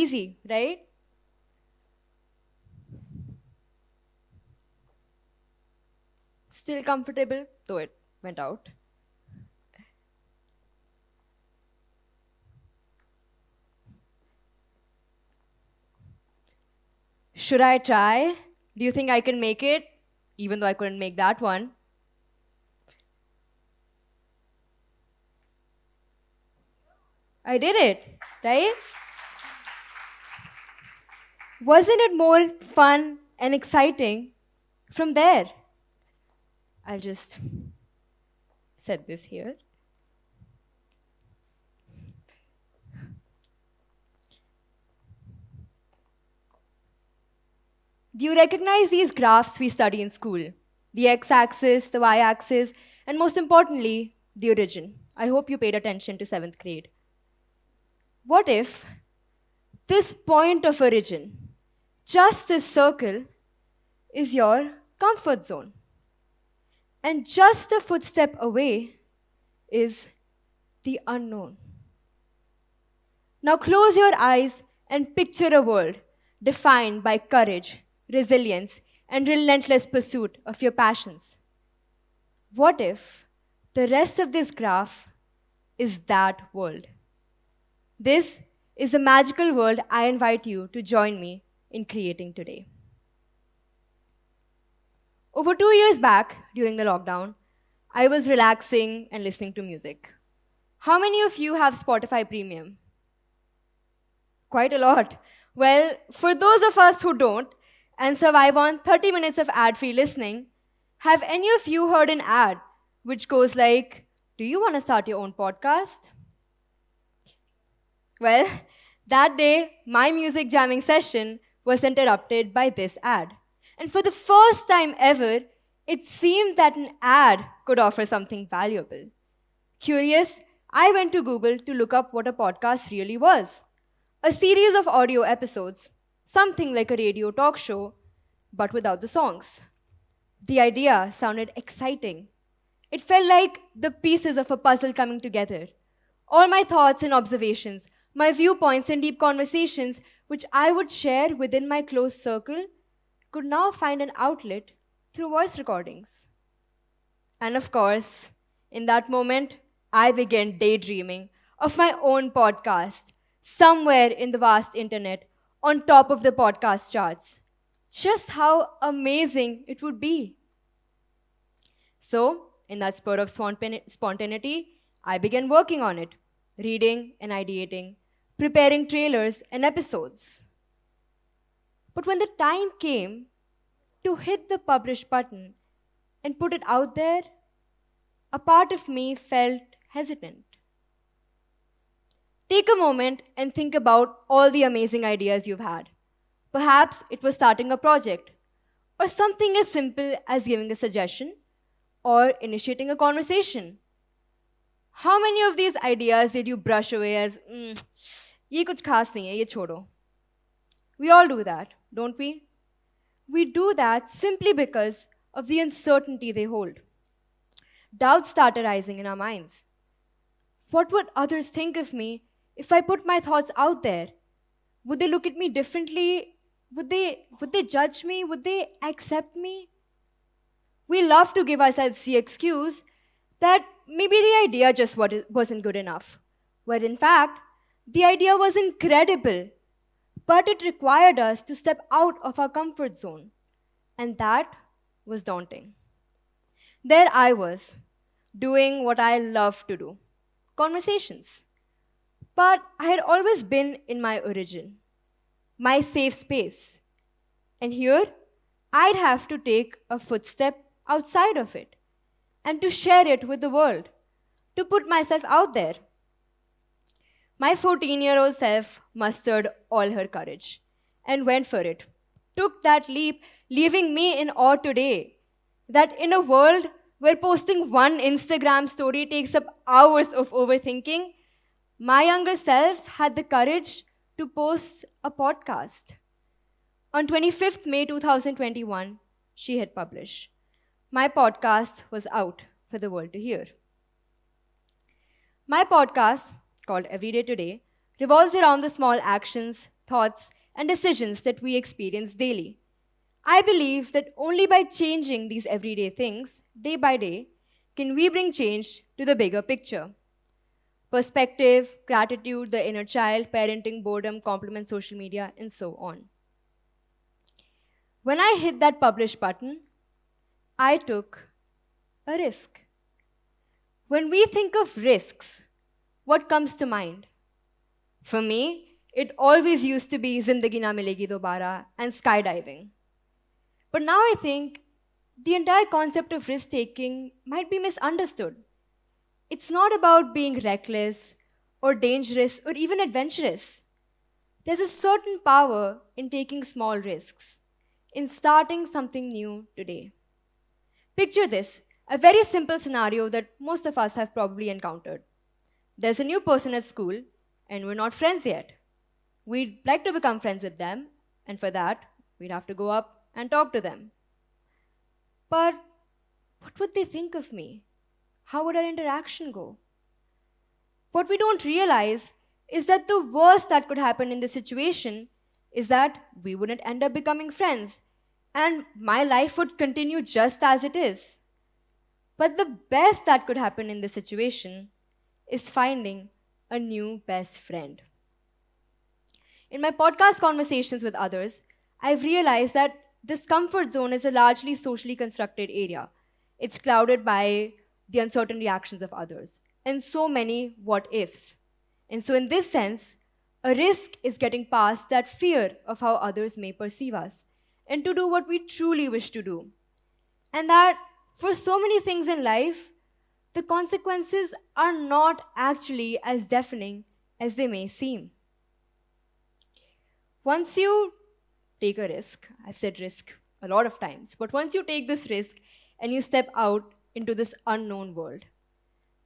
Easy, right? Still comfortable, though it went out. Should I try? Do you think I can make it? Even though I couldn't make that one. I did it, right? Wasn't it more fun and exciting from there? I'll just set this here. Do you recognize these graphs we study in school? The x-axis, the y-axis, and most importantly, the origin. I hope you paid attention to 7th grade. What if this point of origin, just this circle, is your comfort zone? And just a footstep away is the unknown. Now close your eyes and picture a world defined by courage, resilience, and relentless pursuit of your passions. What if the rest of this graph is that world? This is the magical world I invite you to join me in creating today. Over 2 years back, during the lockdown, I was relaxing and listening to music. How many of you have Spotify Premium? Quite a lot. Well, for those of us who don't and survive on 30 minutes of ad-free listening, have any of you heard an ad which goes like, "Do you want to start your own podcast?" Well, that day, my music jamming session was interrupted by this ad. And for the first time ever, it seemed that an ad could offer something valuable. Curious, I went to Google to look up what a podcast really was. A series of audio episodes, something like a radio talk show, but without the songs. The idea sounded exciting. It felt like the pieces of a puzzle coming together. All my thoughts and observations, my viewpoints and deep conversations, which I would share within my close circle, could now find an outlet through voice recordings. And of course, in that moment, I began daydreaming of my own podcast, somewhere in the vast internet, on top of the podcast charts. Just how amazing it would be. So, in that spur of spontaneity, I began working on it, reading and ideating, preparing trailers and episodes. But when the time came to hit the publish button and put it out there, a part of me felt hesitant. Take a moment and think about all the amazing ideas you've had. Perhaps it was starting a project, or something as simple as giving a suggestion, or initiating a conversation. How many of these ideas did you brush away as, ye kuch khas nahi hai, ye chodo? We all do that, don't we? We do that simply because of the uncertainty they hold. Doubts start arising in our minds. What would others think of me if I put my thoughts out there? Would they look at me differently? Would they judge me? Would they accept me? We love to give ourselves the excuse that maybe the idea just wasn't good enough. Where in fact, the idea was incredible, but it required us to step out of our comfort zone. And that was daunting. There I was, doing what I love to do, conversations. But I had always been in my origin, my safe space. And here, I'd have to take a footstep outside of it and to share it with the world, to put myself out there. My 14-year-old self mustered all her courage and went for it, took that leap, leaving me in awe today that in a world where posting one Instagram story takes up hours of overthinking, my younger self had the courage to post a podcast. On 25th May 2021, she hit publish. My podcast was out for the world to hear. My podcast, called Everyday Today, revolves around the small actions, thoughts, and decisions that we experience daily. I believe that only by changing these everyday things, day by day, can we bring change to the bigger picture. Perspective, gratitude, the inner child, parenting, boredom, compliments, social media, and so on. When I hit that publish button, I took a risk. When we think of risks, what comes to mind? For me, it always used to be Zindagi Na Milegi Dobara and skydiving. But now I think the entire concept of risk taking might be misunderstood. It's not about being reckless or dangerous or even adventurous. There's a certain power in taking small risks, in starting something new today. Picture this, a very simple scenario that most of us have probably encountered. There's a new person at school, and we're not friends yet. We'd like to become friends with them, and for that, we'd have to go up and talk to them. But what would they think of me? How would our interaction go? What we don't realize is that the worst that could happen in this situation is that we wouldn't end up becoming friends, and my life would continue just as it is. But the best that could happen in this situation is finding a new best friend. In my podcast conversations with others, I've realized that this comfort zone is a largely socially constructed area. It's clouded by the uncertain reactions of others and so many what ifs. And so, in this sense, a risk is getting past that fear of how others may perceive us and to do what we truly wish to do. And that for so many things in life, the consequences are not actually as deafening as they may seem. Once you take a risk, I've said risk a lot of times, but once you take this risk and you step out into this unknown world,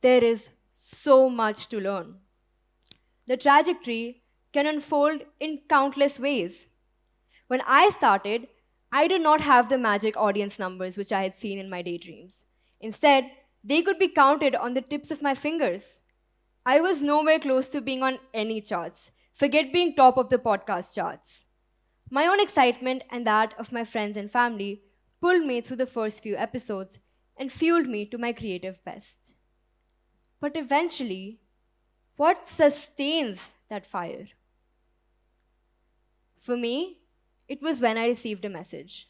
there is so much to learn. The trajectory can unfold in countless ways. When I started, I did not have the magic audience numbers which I had seen in my daydreams. Instead, they could be counted on the tips of my fingers. I was nowhere close to being on any charts. Forget being top of the podcast charts. My own excitement and that of my friends and family pulled me through the first few episodes and fueled me to my creative best. But eventually, what sustains that fire? For me, it was when I received a message.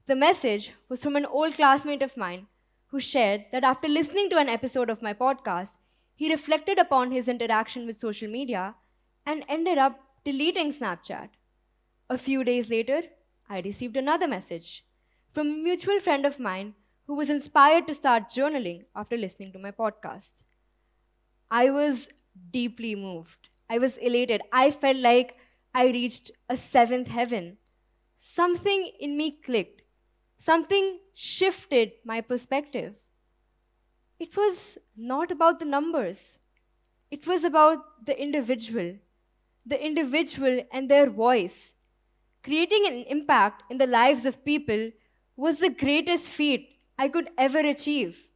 The message was from an old classmate of mine who shared that after listening to an episode of my podcast, he reflected upon his interaction with social media and ended up deleting Snapchat. A few days later, I received another message from a mutual friend of mine who was inspired to start journaling after listening to my podcast. I was deeply moved. I was elated. I felt like I reached a seventh heaven. Something in me clicked. Something shifted my perspective. It was not about the numbers. It was about the individual and their voice. Creating an impact in the lives of people was the greatest feat I could ever achieve.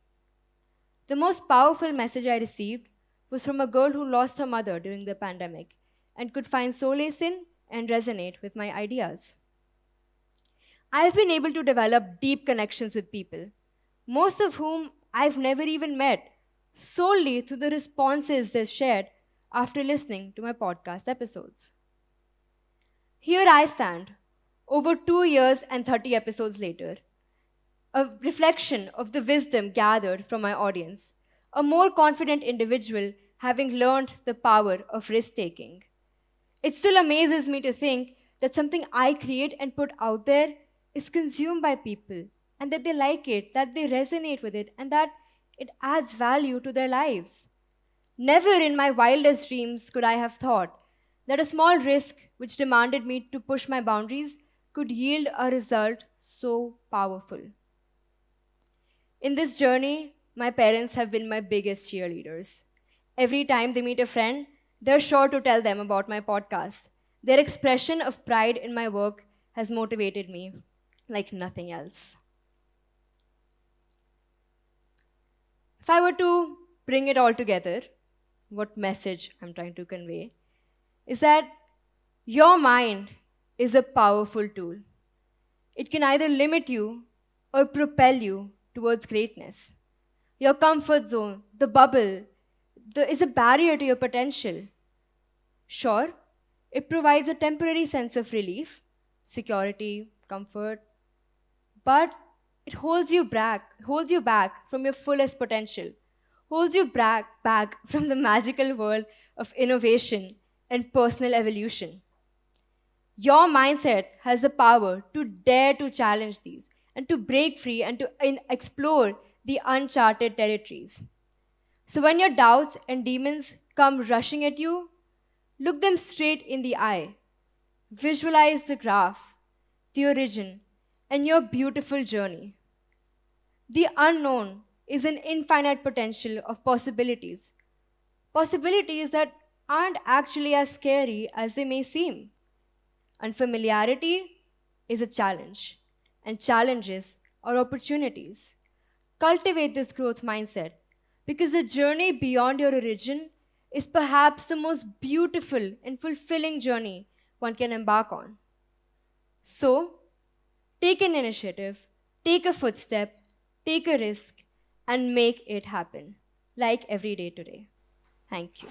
The most powerful message I received was from a girl who lost her mother during the pandemic and could find solace in and resonate with my ideas. I've been able to develop deep connections with people, most of whom I've never even met, solely through the responses they shared after listening to my podcast episodes. Here I stand, over 2 years and 30 episodes later, a reflection of the wisdom gathered from my audience, a more confident individual having learned the power of risk taking. It still amazes me to think that something I create and put out there is consumed by people and that they like it, that they resonate with it, and that it adds value to their lives. Never in my wildest dreams could I have thought that a small risk which demanded me to push my boundaries could yield a result so powerful. In this journey, my parents have been my biggest cheerleaders. Every time they meet a friend, they're sure to tell them about my podcast. Their expression of pride in my work has motivated me like nothing else. If I were to bring it all together, what message I'm trying to convey is that Your mind is a powerful tool. It can either limit you or propel you towards greatness. Your comfort zone, the bubble, is a barrier to your potential. Sure, it provides a temporary sense of relief, security, comfort, but it holds you back from your fullest potential, holds you back from the magical world of innovation and personal evolution. Your mindset has the power to dare to challenge these and to break free and to explore the uncharted territories. So when your doubts and demons come rushing at you, look them straight in the eye. Visualize the graph, the origin, and your beautiful journey. The unknown is an infinite potential of possibilities. Possibilities that aren't actually as scary as they may seem. Unfamiliarity is a challenge, and challenges are opportunities. Cultivate this growth mindset because the journey beyond your origin is perhaps the most beautiful and fulfilling journey one can embark on. So, take an initiative, take a footstep, take a risk, and make it happen, like every day today. Thank you.